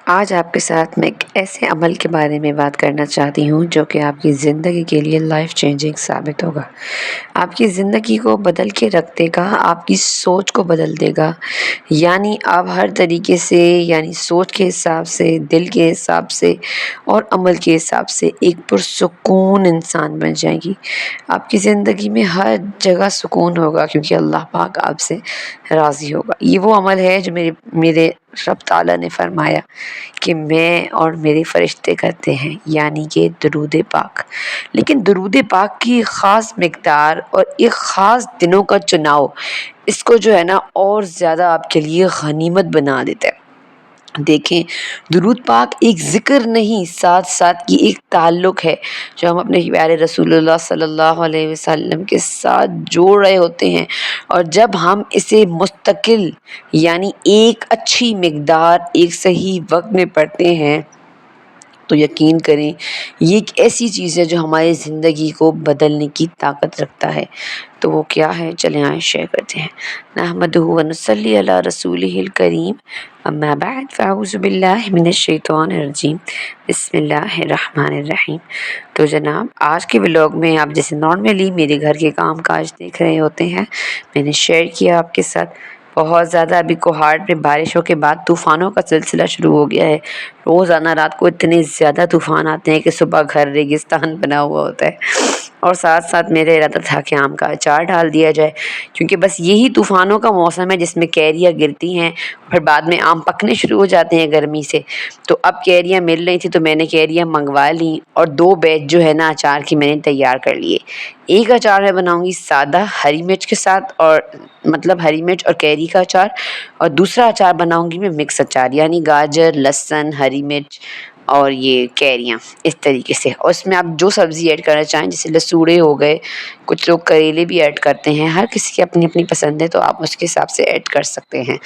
آج آپ کے ساتھ میں ایک ایسے عمل کے بارے میں بات کرنا چاہتی ہوں جو کہ آپ کی زندگی کے لیے لائف چینجنگ ثابت ہوگا. آپ کی زندگی کو بدل کے رکھ دے گا، آپ کی سوچ کو بدل دے گا. یعنی آپ ہر طریقے سے سوچ کے حساب سے، دل کے حساب سے اور عمل کے حساب سے ایک پرسکون انسان بن جائیں گی. آپ کی زندگی میں ہر جگہ سکون ہوگا کیونکہ اللہ پاک آپ سے راضی ہوگا. یہ وہ عمل ہے جو میرے رب تعالیٰ نے فرمایا کہ میں اور میرے فرشتے کرتے ہیں، یعنی کہ درود پاک. لیکن درود پاک کی خاص مقدار اور ایک خاص دنوں کا چناؤ اس کو جو ہے نا اور زیادہ آپ کے لیے غنیمت بنا دیتا ہے. دیکھیں، درود پاک ایک ذکر نہیں، ساتھ ساتھ کی ایک تعلق ہے جو ہم اپنے پیارے رسول اللہ صلی اللہ علیہ وسلم کے ساتھ جوڑ رہے ہوتے ہیں. اور جب ہم اسے مستقل یعنی ایک اچھی مقدار ایک صحیح وقت میں پڑھتے ہیں تو یقین کریں یہ ایک ایسی چیز ہے جو ہماری زندگی کو بدلنے کی طاقت رکھتا ہے. تو وہ کیا ہے، چلیں آئیں شیئر کرتے ہیں. نحمدہ و نصلی علی رسولہ الکریم، اما بعد فاعوذ باللہ من الشیطان الرجیم، بسم اللہ الرحمن الرحیم. تو جناب آج کے ولاگ میں آپ جیسے نارملی میرے گھر کے کام کاج دیکھ رہے ہوتے ہیں، میں نے شیئر کیا آپ کے ساتھ. بہت زیادہ ابھی کوہاٹ میں بارشوں کے بعد طوفانوں کا سلسلہ شروع ہو گیا ہے. روزانہ رات کو اتنے زیادہ طوفان آتے ہیں کہ صبح گھر ریگستان بنا ہوا ہوتا ہے. اور ساتھ ساتھ میرا ارادہ تھا کہ آم کا اچار ڈال دیا جائے کیونکہ بس یہی طوفانوں کا موسم ہے جس میں کیریاں گرتی ہیں، پھر بعد میں آم پکنے شروع ہو جاتے ہیں گرمی سے. تو اب کیریاں مل رہی تھی تو میں نے کیریاں منگوا لیں اور 2 بیچ جو ہے نا اچار کی میں نے تیار کر لیے. ایک اچار میں بناؤں گی سادہ ہری مرچ کے ساتھ، اور مطلب ہری مرچ اور کیری کا اچار، اور دوسرا اچار بناؤں گی میں مکس اچار یعنی گاجر، لہسن، ہری مرچ اور یہ کیریاں اس طریقے سے. اور اس میں آپ جو سبزی ایڈ کرنا چاہیں، جیسے لسوڑے ہو گئے، کچھ لوگ کریلے بھی ایڈ کرتے ہیں، ہر کسی کی اپنی اپنی پسند ہے تو آپ اس کے حساب سے ایڈ کر سکتے ہیں.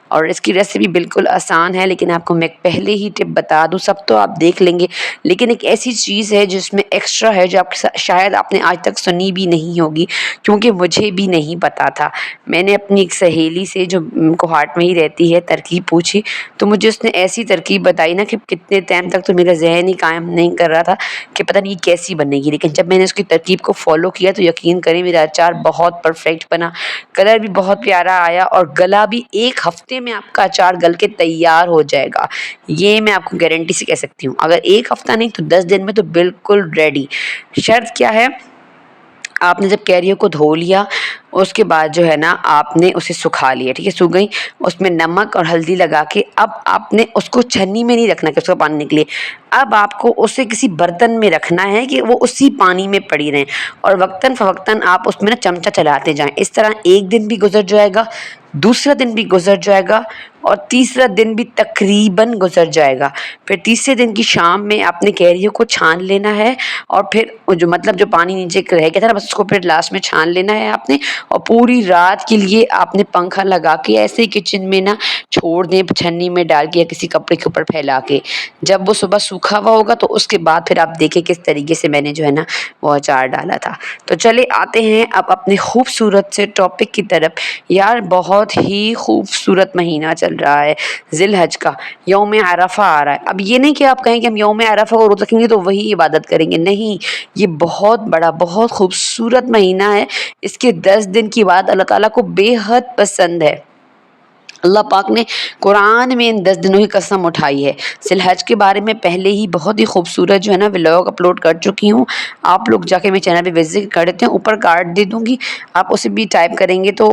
اور اس کی ریسیپی بالکل آسان ہے، لیکن آپ کو میں پہلے ہی ٹپ بتا دوں، سب تو آپ دیکھ لیں گے لیکن ایک ایسی چیز ہے جس میں ایکسٹرا ہے جو شاید آپ نے آج تک سنی بھی نہیں ہوگی کیونکہ مجھے بھی نہیں پتا تھا. میں نے اپنی ایک سہیلی سے جو کوہاٹ میں ہی رہتی ہے ترکیب پوچھی تو مجھے اس نے ایسی ترکیب بتائی نا کہ کتنے ٹائم تک تو میرا ذہن ہی قائم نہیں کر رہا تھا کہ پتہ نہیں یہ کیسی بنے گی. لیکن جب میں نے اس کی ترکیب کو فالو کیا تو یقین کریں میرا اچار بہت پرفیکٹ بنا، کلر بھی بہت پیارا آیا اور گلا بھی. 1 ہفتے میں آپ کا اچار گل کے تیار ہو جائے گا، یہ میں آپ کو گارنٹی سے کہہ سکتی ہوں. اگر 1 ہفتہ نہیں تو 10 دن میں تو بالکل ریڈی. شرط کیا ہے، آپ نے جب کیریوں کو دھو لیا اس کے بعد جو ہے نا آپ نے اسے سکھا لیا، ٹھیک ہے، سوکھ گئی، اس میں نمک اور ہلدی لگا کے اب آپ نے اس کو چھنی میں نہیں رکھنا کہ اس کا پانی نکلے. اب آپ کو اسے کسی برتن میں رکھنا ہے کہ وہ اسی پانی میں پڑی رہیں اور وقتاً فوقتاً آپ اس میں نا چمچہ چلاتے جائیں. اس طرح 1 دن بھی گزر جائے گا، دوسرا دن بھی گزر جائے گا اور تیسرا دن بھی تقریباً گزر جائے گا. پھر تیسرے دن کی شام میں آپ نے کیریوں کو چھان لینا ہے اور پھر جو پانی نیچے رہ گیا تھا نا بس اس کو پھر لاسٹ میں چھان لینا ہے آپ نے. اور پوری رات کے لیے آپ نے پنکھا لگا کے ایسے ہی کچن میں نا چھوڑ دیں، چھنی میں ڈال کے یا کسی کپڑے کے اوپر پھیلا کے. جب وہ صبح سوکھا ہوا ہوگا تو اس کے بعد پھر آپ دیکھیں کس طریقے سے میں نے جو ہے نا وہ اچار ڈالا تھا. تو چلے آتے ہیں اب اپنے خوبصورت سے ٹاپک کی طرف. یار بہت ہی خوبصورت مہینہ چل رہا ہے ذی الحج کا، یوم عرفہ آ رہا ہے. اب یہ نہیں کہ آپ کہیں کہ ہم یوم عرفہ کو روزہ رکھیں گے تو وہی عبادت کریں گے، نہیں، یہ بہت بڑا بہت خوبصورت مہینہ ہے. اس کے 10 دن کی بات اللہ تعالیٰ کو بے حد پسند ہے. اللہ پاک نے قرآن میں ان 10 دنوں کی قسم اٹھائی ہے. ذی الحج کے بارے میں پہلے ہی بہت ہی خوبصورت جو ہے نا ولاگ اپلوڈ کر چکی ہوں. آپ لوگ جا کے میرے چینل پہ وزٹ کر دیتے ہیں، اوپر کارڈ دے دوں گی، آپ اسے بھی ٹائپ کریں گے تو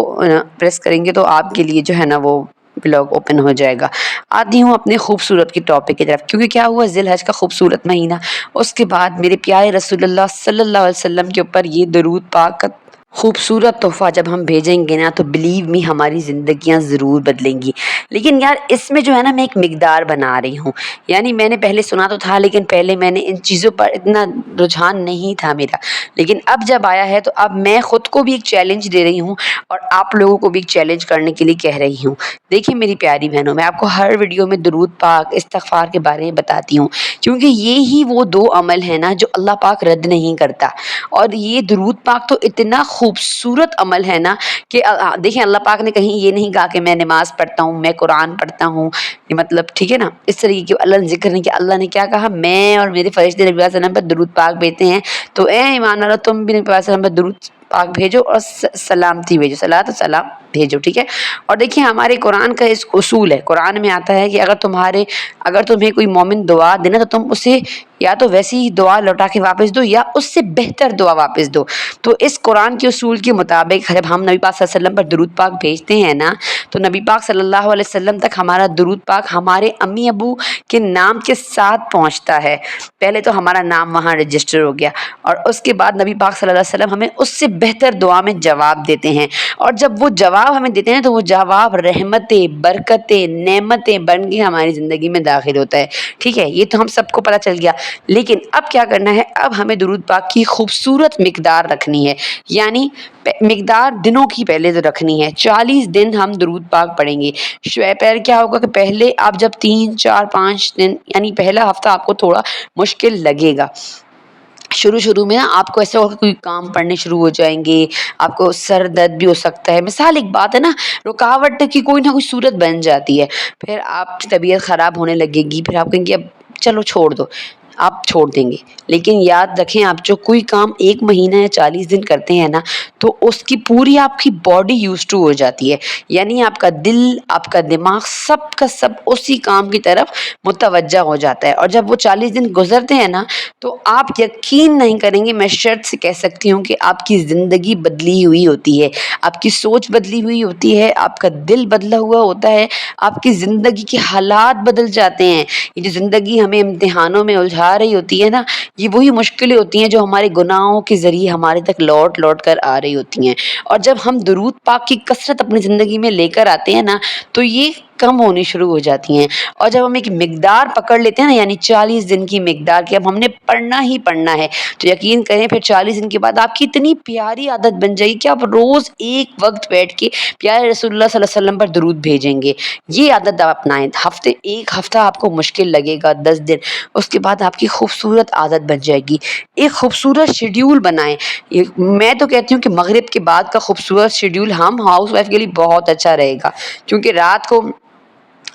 پریس کریں گے تو آپ کے لیے جو ہے نا وہ بلاگ اوپن ہو جائے گا. آتی ہوں اپنے خوبصورت کی ٹاپک کی طرف. کیونکہ کیا ہوا، ذی الحج کا خوبصورت مہینہ، اس کے بعد میرے پیارے رسول اللہ صلی اللہ علیہ وسلم کے اوپر یہ درود پاک کا خوبصورت تحفہ جب ہم بھیجیں گے نا تو بلیو می ہماری زندگیاں ضرور بدلیں گی. لیکن یار اس میں جو ہے نا میں ایک مقدار بنا رہی ہوں. یعنی میں نے پہلے سنا تو تھا لیکن پہلے میں نے ان چیزوں پر اتنا رجحان نہیں تھا میرا، لیکن اب جب آیا ہے تو اب میں خود کو بھی ایک چیلنج دے رہی ہوں اور آپ لوگوں کو بھی ایک چیلنج کرنے کے لیے کہہ رہی ہوں. دیکھیں میری پیاری بہنوں، میں آپ کو ہر ویڈیو میں درود پاک استغفار کے بارے میں بتاتی ہوں کیونکہ یہی وہ 2 عمل ہیں نا جو اللہ پاک رد نہیں کرتا. اور یہ درود پاک تو اتنا خوبصورت عمل ہے نا کہ دیکھیں اللہ پاک نے کہیں یہ نہیں کہا کہ میں نماز پڑھتا ہوں، میں قرآن پڑھتا ہوں، یہ مطلب ٹھیک ہے نا، اس طریقے کی اللہ نے ذکر نہیں کیا۔ اللہ نے کیا کہا، میں اور میرے فرشتے نبی صلی اللہ علیہ وسلم پر درود پاک بھیجتے ہیں، تو اے ایمان والو تم بھی نبی صلی اللہ علیہ وسلم پر درود پاک بھیجو اور سلامتی بھیجو، صلاۃ و سلام بھیجو، ٹھیک ہے۔ اور دیکھیں ہمارے قرآن کا اس اصول ہے، قرآن میں آتا ہے کہ اگر تمہیں کوئی مومن دعا دینا تو تم اسے یا تو ویسی ہی دعا لوٹا کے واپس دو یا اس سے بہتر دعا واپس دو۔ تو اس قرآن کے اصول کے مطابق جب ہم نبی پاک صلی اللہ علیہ وسلم پر درود پاک بھیجتے ہیں نا، تو نبی پاک صلی اللہ علیہ وسلم تک ہمارا درود پاک ہمارے امی ابو کے نام کے ساتھ پہنچتا ہے۔ پہلے تو ہمارا نام وہاں رجسٹر ہو گیا، اور اس کے بعد نبی پاک صلی اللہ علیہ وسلم ہمیں اس سے بہتر دعا میں جواب دیتے ہیں، اور جب وہ جواب ہمیں دیتے ہیں تو وہ جواب رحمتیں، برکتیں، نعمتیں بن کے ہماری زندگی میں داخل ہوتا ہے، ٹھیک ہے۔ یہ تو ہم سب کو پتہ چل گیا، لیکن اب کیا کرنا ہے، اب ہمیں درود پاک کی خوبصورت مقدار رکھنی ہے، یعنی مقدار دنوں کی پہلے تو رکھنی ہے۔ 40 دن ہم درود پاک پڑھیں گے۔ پہلے کیا ہوگا کہ پہلے آپ جب 3 4 5 دن، یعنی پہلا ہفتہ آپ کو تھوڑا مشکل لگے گا، شروع میں نا آپ کو ایسا ہوگا کوئی کام پڑھنے شروع ہو جائیں گے، آپ کو سر درد بھی ہو سکتا ہے، مثال ایک بات ہے نا، رکاوٹ کی کوئی نہ کوئی صورت بن جاتی ہے، پھر آپ کی طبیعت خراب ہونے لگے گی، پھر آپ کہیں گے اب چلو چھوڑ دو، آپ چھوڑ دیں گے۔ لیکن یاد رکھیں، آپ جو کوئی کام 1 مہینہ یا 40 دن کرتے ہیں نا، تو اس کی پوری آپ کی باڈی یوز ٹو ہو جاتی ہے، یعنی آپ کا دل، آپ کا دماغ، سب کا سب اسی کام کی طرف متوجہ ہو جاتا ہے، اور جب وہ 40 دن گزرتے ہیں نا، تو آپ یقین نہیں کریں گے، میں شرط سے کہہ سکتی ہوں کہ آپ کی زندگی بدلی ہوئی ہوتی ہے، آپ کی سوچ بدلی ہوئی ہوتی ہے، آپ کا دل بدلا ہوا ہوتا ہے، آپ کی زندگی کے حالات بدل جاتے ہیں۔ یہ جو زندگی ہمیں امتحانوں میں الجھا رہی ہوتی ہے نا، یہ وہی مشکلیں ہوتی ہیں جو ہمارے گناہوں کے ذریعے ہمارے تک لوٹ کر آ رہی ہوتی ہیں، اور جب ہم درود پاک کی کثرت اپنی زندگی میں لے کر آتے ہیں نا، تو یہ کم ہونی شروع ہو جاتی ہیں، اور جب ہم ایک مقدار پکڑ لیتے ہیں نا، یعنی 40 دن کی مقدار کہ اب ہم نے پڑھنا ہی پڑھنا ہے، تو یقین کریں پھر 40 دن کے بعد آپ کی اتنی پیاری عادت بن جائے گی کہ آپ روز ایک وقت بیٹھ کے پیارے رسول اللہ صلی اللہ علیہ وسلم پر درود بھیجیں گے۔ یہ عادت آپ اپنائیں، ایک ہفتہ آپ کو مشکل لگے گا، 10 دن، اس کے بعد آپ کی خوبصورت عادت بن جائے گی۔ ایک خوبصورت شیڈیول بنائیں، میں تو کہتی ہوں کہ مغرب کے بعد کا خوبصورت شیڈیول ہم ہاؤس وائف کے لیے بہت اچھا رہے گا، کیونکہ رات کو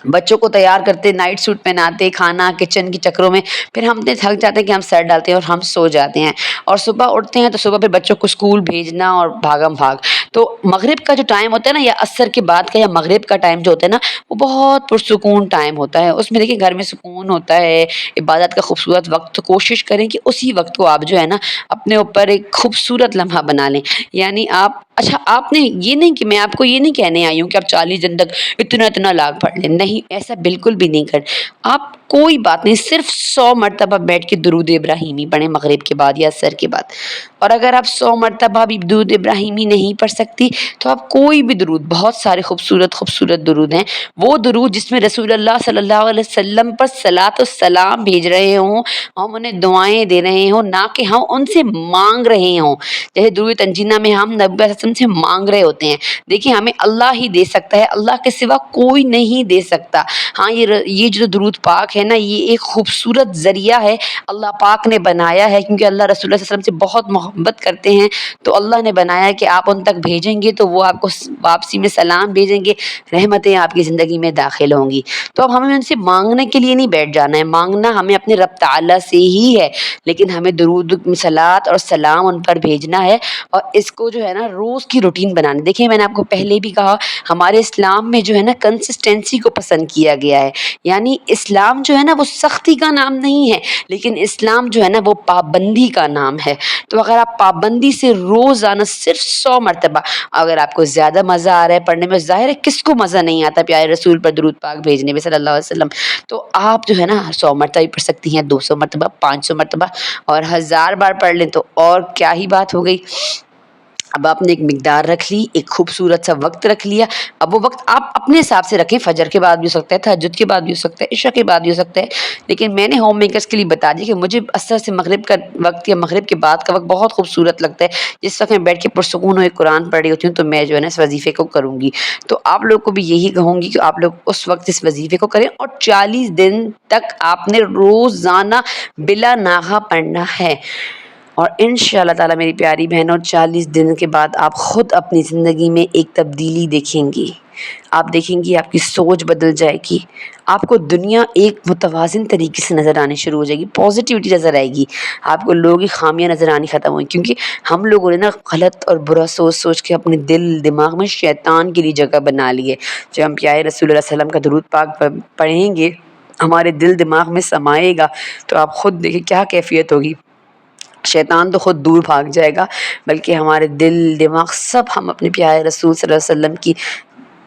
بچوں کو تیار کرتے، نائٹ سوٹ پہناتے، کھانا کچن کے چکروں میں، پھر ہم اتنے تھک جاتے ہیں کہ ہم سر ڈالتے ہیں اور ہم سو جاتے ہیں، اور صبح اٹھتے ہیں تو صبح پھر بچوں کو اسکول بھیجنا اور بھاگم بھاگ۔ تو مغرب کا جو ٹائم ہوتا ہے نا، یا عصر کے بعد کا یا مغرب کا ٹائم جو ہوتا ہے نا، وہ بہت پرسکون ٹائم ہوتا ہے، اس میں دیکھیں گھر میں سکون ہوتا ہے، عبادت کا خوبصورت وقت، تو کوشش کریں کہ اسی وقت کو آپ جو ہے نا اپنے اوپر ایک خوبصورت لمحہ بنا لیں، یعنی آپ نے یہ نہیں کہ میں آپ کو یہ نہیں کہنے آئی ہوں کہ آپ 40 دن تک اتنا لاکھ پڑھ لیں، نہیں، ایسا بالکل بھی نہیں کر، آپ کوئی بات نہیں، صرف 100 مرتبہ بیٹھ کے درود ابراہیمی پڑھیں مغرب کے بعد یا عصر کے بعد، اور اگر آپ 100 مرتبہ بھی درود ابراہیمی نہیں پڑھ سکتی تو آپ کوئی بھی درود، بہت سارے خوبصورت درود ہیں، وہ درود جس میں رسول اللہ صلی اللہ علیہ وسلم پر صلاۃ و سلام بھیج رہے ہوں، ہم انہیں دعائیں دے رہے ہوں، نہ کہ ہم ان سے مانگ رہے ہوں، جیسے درود تنجینہ میں ہم نبی صلی اللہ علیہ وسلم سے مانگ رہے ہوتے ہیں۔ دیکھیں ہمیں اللہ ہی دے سکتا ہے، اللہ کے سوا کوئی نہیں دے سکتا۔ ہاں یہ جو درود پاک ہے نا، یہ ایک خوبصورت ذریعہ ہے، اللہ پاک نے بنایا ہے، کیونکہ اللہ رسول اللہ صلی اللہ علیہ وسلم سے بہت محبت کرتے ہیں، تو اللہ نے بنایا کہ آپ ان تک بھیجیں گے تو وہ آپ کو واپسی میں سلام بھیجیں گے، رحمتیں آپ کی زندگی میں داخل ہوں گی۔ تو اب ہمیں ان سے مانگنے کے لیے نہیں بیٹھ جانا ہے، مانگنا ہمیں اپنے رب تعالیٰ سے ہی ہے، لیکن ہمیں درود صلاۃ اور سلام ان پر بھیجنا ہے، اور اس کو جو ہے نا روز کی روٹین بنانا۔ دیکھیں میں نے آپ کو پہلے بھی کہا، ہمارے اسلام میں جو ہے نا کنسسٹنسی کو پسند کیا گیا ہے، یعنی اسلام جو ہے نا وہ سختی کا نام نہیں ہے، لیکن اسلام جو ہے نا وہ پابندی کا نام ہے۔ تو اگر آپ پابندی سے روزانہ صرف 100 مرتبہ، اگر آپ کو زیادہ مزہ آ رہا ہے پڑھنے میں، ظاہر ہے کس کو مزہ نہیں آتا پیارے رسول پر درود پاک بھیجنے میں صلی اللہ علیہ وسلم، تو آپ جو ہے نا 100 مرتبہ بھی پڑھ سکتی ہیں، 200 مرتبہ، 500 مرتبہ، اور 1000 بار پڑھ لیں تو اور کیا ہی بات ہو گئی۔ اب آپ نے ایک مقدار رکھ لی، ایک خوبصورت سا وقت رکھ لیا، اب وہ وقت آپ اپنے حساب سے رکھیں، فجر کے بعد بھی ہو سکتا ہے، تہجد کے بعد بھی ہو سکتا ہے، عشاء کے بعد بھی ہو سکتا ہے، لیکن میں نے ہوم میکرز کے لیے بتا دیا کہ مجھے عصر سے مغرب کا وقت یا مغرب کے بعد کا وقت بہت خوبصورت لگتا ہے، جس وقت میں بیٹھ کے پرسکون ہوئے قرآن پڑھ رہی ہوتی ہوں، تو میں جو ہے نا اس وظیفے کو کروں گی۔ تو آپ لوگ کو بھی یہی کہوں گی کہ آپ لوگ اس وقت اس وظیفے کو کریں، اور 40 دن تک آپ نے روزانہ بلا ناغہ پڑھنا ہے۔ اور انشاءاللہ تعالیٰ میری پیاری بہنوں 40 دن کے بعد آپ خود اپنی زندگی میں ایک تبدیلی دیکھیں گی. آپ دیکھیں گی آپ کی سوچ بدل جائے گی. آپ کو دنیا ایک متوازن طریقے سے نظر آنی شروع ہو جائے گی. پازیٹیوٹی نظر آئے گی. آپ کو لوگوں کی خامیاں نظر آنی ختم ہوئی، کیونکہ ہم لوگوں نے نا غلط اور برا سوچ کے اپنے دماغ میں شیطان کے لیے جگہ بنا لی ہے. جب ہم پیارے رسول اللہ صلی اللہ علیہ وسلم کا درود پاک پڑھیں گے، ہمارے دماغ میں سمائے گا، تو آپ خود دیکھیں کیا کیفیت ہوگی. شیطان تو خود دور بھاگ جائے گا، بلکہ ہمارے دماغ سب ہم اپنے پیارے رسول صلی اللہ علیہ وسلم کی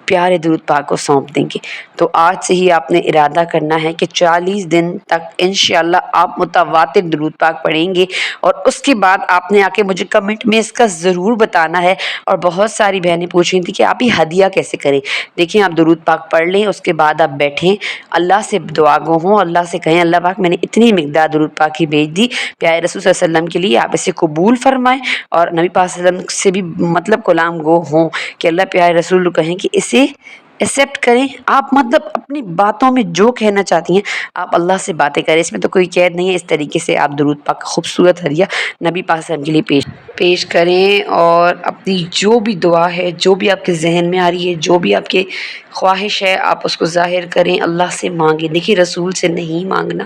پیارے درود پاک کو سونپ دیں گے. تو آج سے ہی آپ نے ارادہ کرنا ہے کہ 40 دن تک انشاءاللہ آپ متواتر درود پاک پڑھیں گے، اور اس کے بعد آپ نے آ کے مجھے کمنٹ میں اس کا ضرور بتانا ہے. اور بہت ساری بہنیں پوچھ رہی تھیں کہ آپ یہ ہدیہ کیسے کریں. دیکھیں، آپ درود پاک پڑھ لیں، اس کے بعد آپ بیٹھیں، اللہ سے دعا گو ہوں، اللہ سے کہیں اللہ پاک میں نے اتنی مقدار درود پاک کی بھیج دی پیارے رسول صلی اللہ علیہ وسلم کے لیے، آپ اسے قبول فرمائیں. اور نبی پاک صلی اللہ علیہ وسلم سے بھی مطلب کلام گو ہوں کہ اللہ پیارے رسول کہیں کہ اسے ایکسیپٹ کریں. آپ مطلب اپنی باتوں میں جو کہنا چاہتی ہیں آپ اللہ سے باتیں کریں، اس میں تو کوئی قید نہیں ہے. اس طریقے سے آپ درود پاک خوبصورت ہدیہ نبی پاک صلی اللہ علیہ وسلم کے لیے پیش کریں، اور اپنی جو بھی دعا ہے، جو بھی آپ کے ذہن میں آ رہی ہے، جو بھی آپ کے خواہش ہے، آپ اس کو ظاہر کریں، اللہ سے مانگیں. دیکھیے، رسول سے نہیں مانگنا،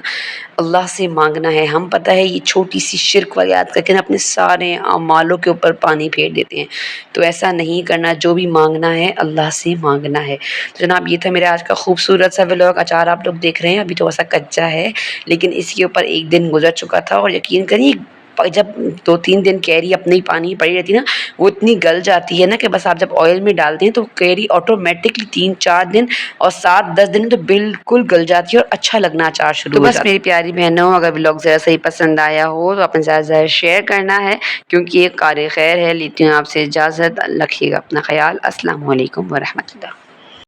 اللہ سے مانگنا ہے. ہم پتہ ہے یہ چھوٹی سی شرک والی عادت کر کے اپنے سارے اعمالوں کے اوپر پانی پھیر دیتے ہیں، تو ایسا نہیں کرنا. جو بھی مانگنا ہے اللہ سے مانگنا ہے. تو جناب، یہ تھا میرا آج کا خوبصورت سا ولاگ. اچار آپ لوگ دیکھ رہے ہیں، ابھی تو ایسا کچا ہے، لیکن اس کے اوپر ایک دن گزر چکا تھا، اور یقین کریے جب 2-3 دن کیری اپنے ہی پانی پڑی رہتی ہے نا، وہ اتنی گل جاتی ہے نا کہ بس آپ جب آئل میں ڈالتے ہیں تو کیری آٹومیٹکلی 3-4 دن اور 7-10 دن تو بالکل گل جاتی ہے اور اچھا لگنا اچار شروع ہو جاتا ہے. تو بس میری پیاری بہنوں، اگر ولاگ ذرا صحیح پسند آیا ہو تو اپنے ساتھ ذرا شیئر کرنا ہے، کیونکہ یہ کار خیر ہے. لیتی ہوں آپ سے اجازت. رکھیے گا اپنا خیال. السلام علیکم ورحمۃ اللہ.